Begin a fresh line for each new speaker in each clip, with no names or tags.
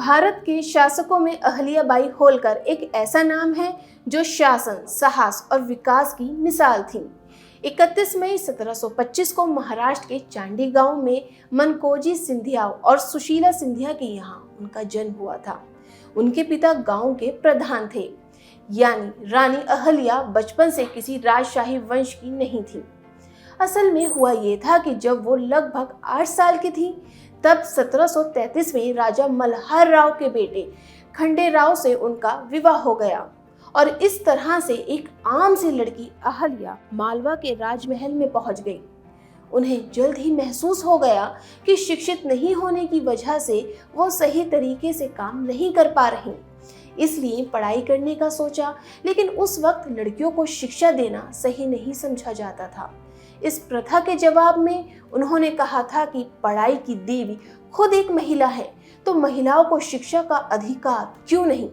भारत के शासकों में अहल्याबाई होलकर एक ऐसा नाम है जो शासन, साहस और विकास की मिसाल थी। 31 मई 1725 को महाराष्ट्र के चांडी गांव में मनकोजी सिंधिया और सुशीला सिंधिया के यहाँ उनका जन्म हुआ था। उनके पिता गांव के प्रधान थे, यानी रानी अहल्या बचपन से किसी राजशाही वंश की नहीं थी। असल में हुआ ये था कि जब वो लगभग 8 साल की थी, तब 1733 में राजा मल्हार राव के बेटे खंडेराव से उनका विवाह हो गया और इस तरह से एक आम सी लड़की अहल्या मालवा के राजमहल में पहुंच गई। उन्हें जल्द ही महसूस हो गया कि शिक्षित नहीं होने की वजह से वो सही तरीके से काम नहीं कर पा रही, इसलिए पढ़ाई करने का सोचा। लेकिन उस वक्त लड़कियों को शिक्षा देना सही नहीं समझा जाता था। इस प्रथा के जवाब में उन्होंने कहा था कि पढ़ाई की देवी खुद एक महिला है, तो महिलाओं को शिक्षा का अधिकार क्यों नहीं।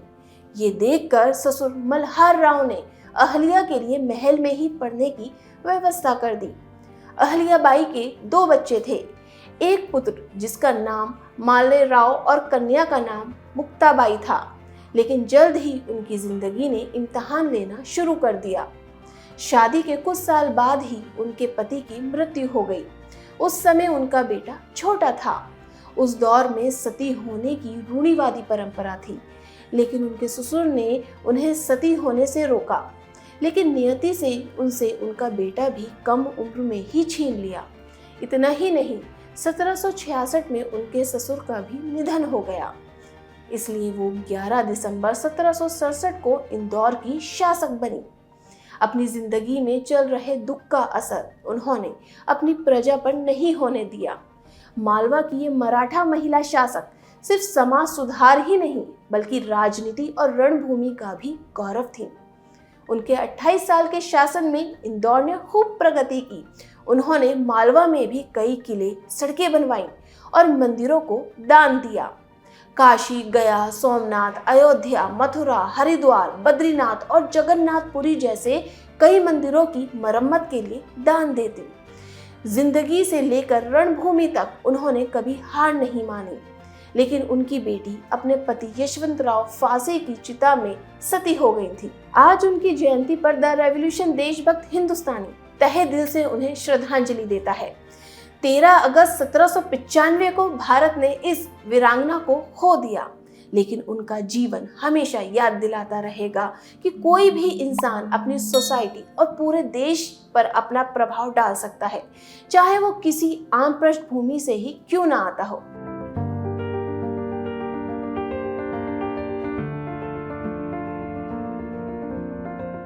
ये देखकर ससुर मल्हार राव ने अहल्या के लिए महल में ही पढ़ने की व्यवस्था कर दी। अहल्याबाई के 2 बच्चे थे, एक पुत्र जिसका नाम माले राव और कन्या का नाम मुक्ताबाई था। लेकिन जल्द ही उनकी जिंदगी ने इम्तिहान लेना शुरू कर दिया। शादी के कुछ साल बाद ही उनके पति की मृत्यु हो गई। उस समय उनका बेटा छोटा था। उस दौर में सती होने की रूढ़िवादी परंपरा थी, लेकिन उनके ससुर ने उन्हें सती होने से रोका। लेकिन नियति से उनसे उनका बेटा भी कम उम्र में ही छीन लिया। इतना ही नहीं, 1766 में उनके ससुर का भी निधन हो गया। इसलिए वो 11 दिसंबर 1767 को इंदौर की शासक बनी। अपनी जिंदगी में चल रहे दुख का असर उन्होंने अपनी प्रजा पर नहीं होने दिया। मालवा की ये मराठा महिला शासक सिर्फ समाज सुधार ही नहीं, बल्कि राजनीति और रणभूमि का भी गौरव थी। उनके 28 साल के शासन में इंदौर ने खूब प्रगति की। उन्होंने मालवा में भी कई किले, सड़कें बनवाई और मंदिरों को दान दिया। काशी, गया, सोमनाथ, अयोध्या, मथुरा, हरिद्वार, बद्रीनाथ और जगन्नाथपुरी जैसे कई मंदिरों की मरम्मत के लिए दान देते। जिंदगी से लेकर रणभूमि तक उन्होंने कभी हार नहीं मानी। लेकिन उनकी बेटी अपने पति यशवंतराव फांसी की चिता में सती हो गई थी। आज उनकी जयंती पर द रेवोल्यूशन देशभक्त हिंदुस्तानी तहे दिल से उन्हें श्रद्धांजलि देता है। 13 अगस्त 1795 को भारत ने इस वीरांगना को खो दिया, लेकिन उनका जीवन हमेशा याद दिलाता रहेगा कि कोई भी इंसान अपनी सोसाइटी और पूरे देश पर अपना प्रभाव डाल सकता है, चाहे वो किसी आम पृष्ठभूमि से ही क्यों ना आता हो।